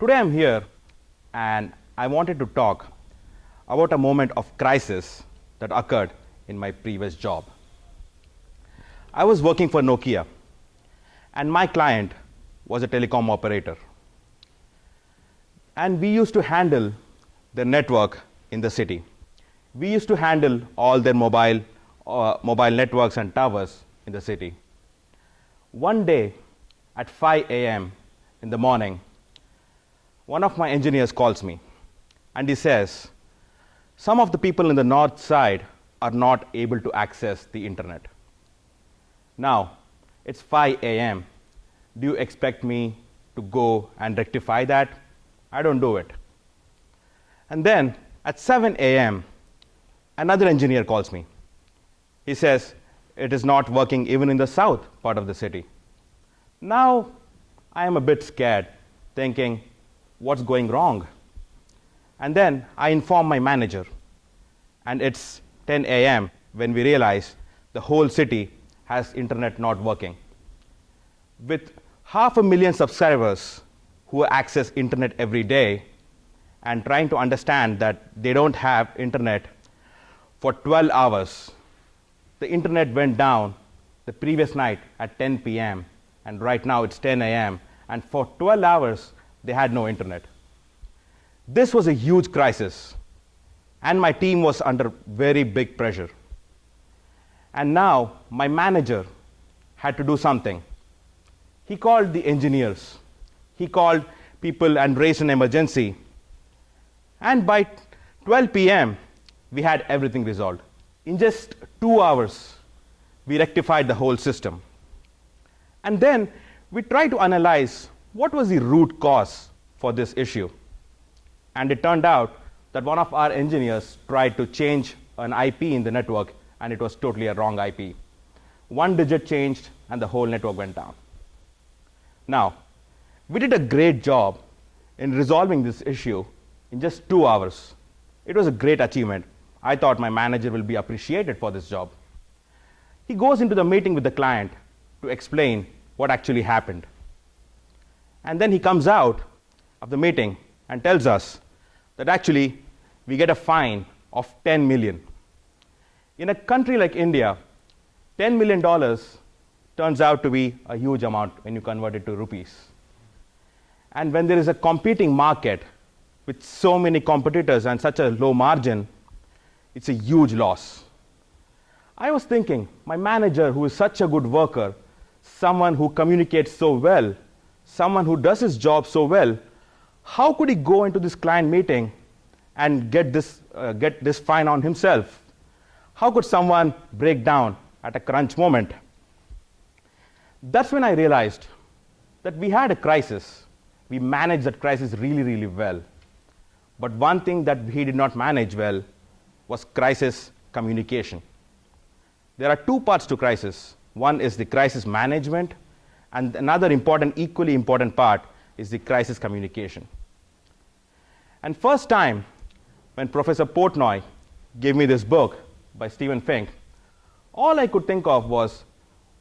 Today I'm here and I wanted to talk about a moment of crisis that occurred in my previous job. I was working for Nokia and my client was a telecom operator. And we used to handle their network in the city. We used to handle all their mobile networks and towers in the city. One day at 5 a.m. in the morning, one of my engineers calls me and he says, some of the people in the north side are not able to access the internet. Now, it's 5 a.m. Do you expect me to go and rectify that? I don't do it. And then at 7 a.m., another engineer calls me. He says, it is not working even in the south part of the city. Now, I am a bit scared, thinking, what's going wrong? And then I inform my manager. And it's 10 a.m. when we realize the whole city has internet not working. With 500,000 subscribers who access internet every day and trying to understand that they don't have internet for 12 hours, the internet went down the previous night at 10 p.m. and right now it's 10 a.m. and for 12 hours they had no internet. This was a huge crisis and my team was under very big pressure. And now my manager had to do something. He called the engineers. He called people and raised an emergency. And by 12 p.m., we had everything resolved. In just 2 hours, we rectified the whole system. And then we tried to analyze what was the root cause for this issue. And it turned out that one of our engineers tried to change an IP in the network, and it was totally a wrong IP. One digit changed, and the whole network went down. Now, we did a great job in resolving this issue in just 2 hours. It was a great achievement. I thought my manager will be appreciated for this job. He goes into the meeting with the client to explain what actually happened. And then he comes out of the meeting and tells us that actually we get a fine of 10 million. In a country like India, $10 million turns out to be a huge amount when you convert it to rupees. And when there is a competing market with so many competitors and such a low margin, it's a huge loss. I was thinking, my manager, who is such a good worker, someone who communicates so well, someone who does his job so well, how could he go into this client meeting and get this fine on himself? How could someone break down at a crunch moment? That's when I realized that we had a crisis. We managed that crisis really, really well. But one thing that he did not manage well was crisis communication. There are two parts to crisis. One is the crisis management, and another equally important part is the crisis communication. And first time when Professor Portnoy gave me this book by Stephen Fink, all I could think of was,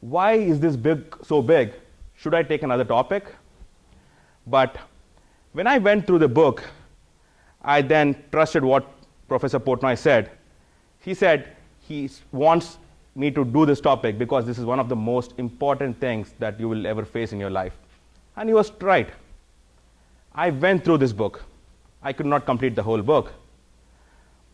why is this so big? Should I take another topic? But when I went through the book, I then trusted what Professor Portnoy said. He said he wants me to do this topic because this is one of the most important things that you will ever face in your life. And he was right. I went through this book. I could not complete the whole book.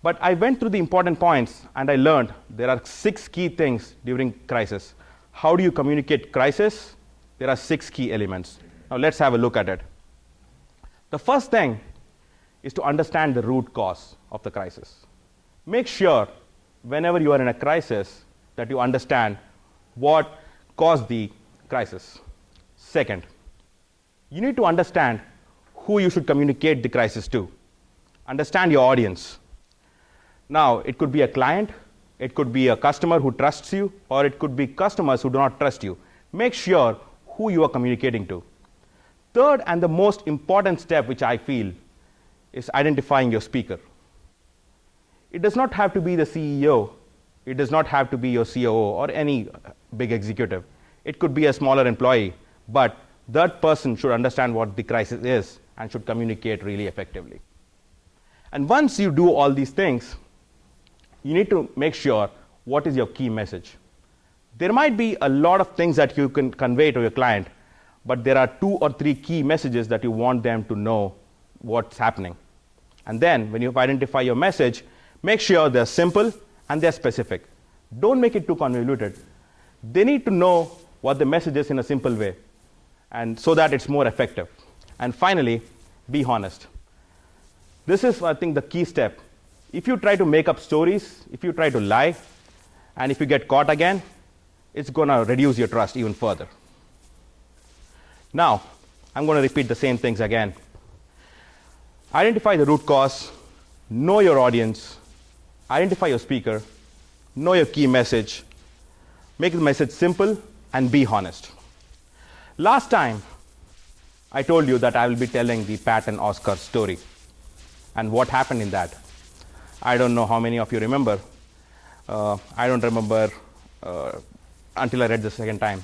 But I went through the important points and I learned there are 6 key things during crisis. How do you communicate crisis? There are 6 key elements. Now let's have a look at it. The first thing is to understand the root cause of the crisis. Make sure whenever you are in a crisis that you understand what caused the crisis. Second, you need to understand who you should communicate the crisis to. Understand your audience. Now, it could be a client, it could be a customer who trusts you, or it could be customers who do not trust you. Make sure who you are communicating to. Third, and the most important step, which I feel, is identifying your speaker. It does not have to be the CEO. It does not have to be your COO or any big executive. It could be a smaller employee, but that person should understand what the crisis is and should communicate really effectively. And once you do all these things, you need to make sure what is your key message. There might be a lot of things that you can convey to your client, but there are 2 or 3 key messages that you want them to know what's happening. And then when you identify your message, make sure they're simple and they're specific. Don't make it too convoluted. They need to know what the message is in a simple way, and so that it's more effective. And finally, be honest. This is, I think, the key step. If you try to make up stories, if you try to lie, and if you get caught again, it's going to reduce your trust even further. Now, I'm going to repeat the same things again. Identify the root cause, know your audience, identify your speaker, know your key message, make the message simple, and be honest. Last time, I told you that I will be telling the Pat and Oscar story. And what happened in that? I don't know how many of you remember. I don't remember until I read the second time.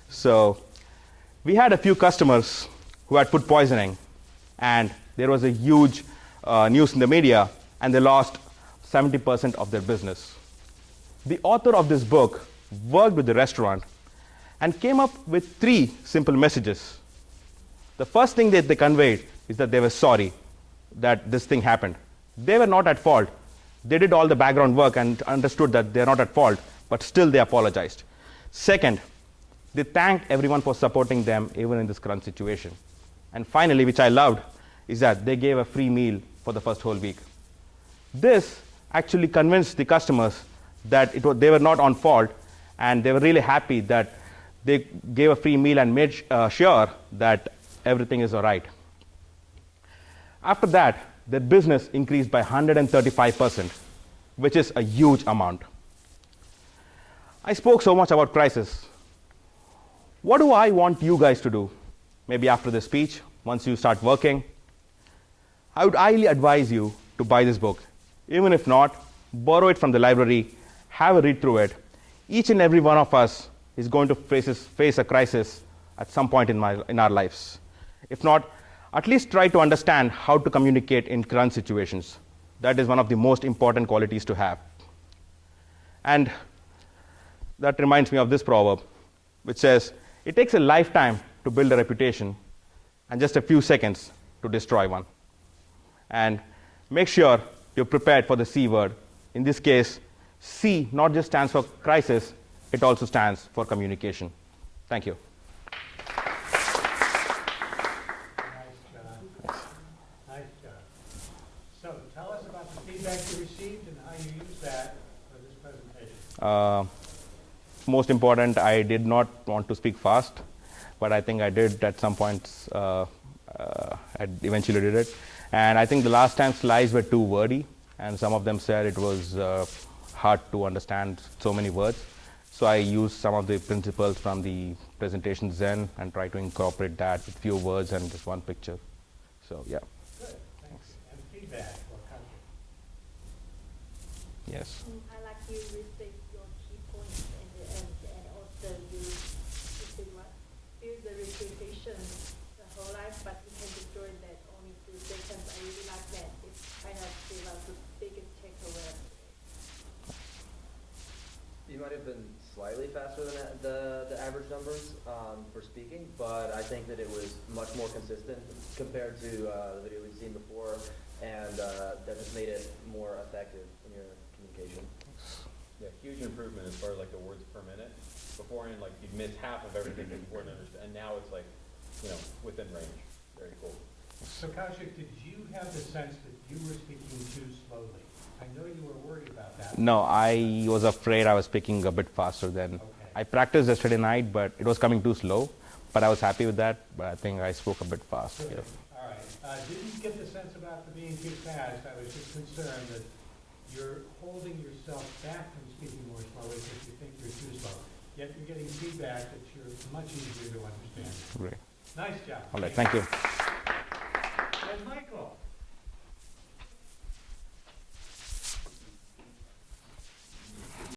So we had a few customers who had food poisoning, and there was a huge news in the media, and they lost 70% of their business. The author of this book worked with the restaurant and came up with 3 simple messages. The first thing that they conveyed is that they were sorry that this thing happened. They were not at fault. They did all the background work and understood that they're not at fault, but still they apologized. Second, they thanked everyone for supporting them even in this current situation. And finally, which I loved, is that they gave a free meal for the first whole week. This actually convinced the customers that they were not on fault, and they were really happy that they gave a free meal and made sure that everything is all right. After that, their business increased by 135%, which is a huge amount. I spoke so much about crisis. What do I want you guys to do? Maybe after this speech, once you start working, I would highly advise you to buy this book. Even if not, borrow it from the library, have a read through it. Each and every one of us is going to face a crisis at some point in our lives. If not, at least try to understand how to communicate in current situations. That is one of the most important qualities to have. And that reminds me of this proverb, which says, it takes a lifetime to build a reputation and just a few seconds to destroy one. And make sure you're prepared for the C word. In this case, C not just stands for crisis, it also stands for communication. Thank you. So tell us about the feedback you received and how you used that for this presentation. Most important, I did not want to speak fast, but I think I did at some points. I eventually did it. And I think the last time slides were too wordy, and some of them said it was hard to understand so many words. So I used some of the principles from the presentation Zen and try to incorporate that with few words and just one picture. So yeah. Good, thanks. And feedback for Kaushik. Yes. I like you restate your key points in the end, and also you say what build the reputation the whole life, but you can destroy that only 2 seconds. I really like that. It's kind of give us the biggest takeaway. You might have been slightly faster than the average numbers for speaking, but I think that it was much more consistent compared to the video we've seen before, and that just made it more effective in your communication. Yeah, huge improvement as far as like the words per minute. Beforehand, like you'd miss half of everything that you wouldn't understand, and now it's like, within range. Very cool. So Kaushik, did you have the sense that you were speaking too slowly? I know you were worried about that. No, I was afraid I was speaking a bit faster than. Okay. I practiced yesterday night, but it was coming too slow. But I was happy with that. But I think I spoke a bit fast. Good. Yeah. All right. Didn't get the sense about the being too fast. I was just concerned that you're holding yourself back from speaking more slowly because you think you're too slow. Yet you're getting feedback that you're much easier to understand. Great. Nice job. All right. Thank you. And Michael.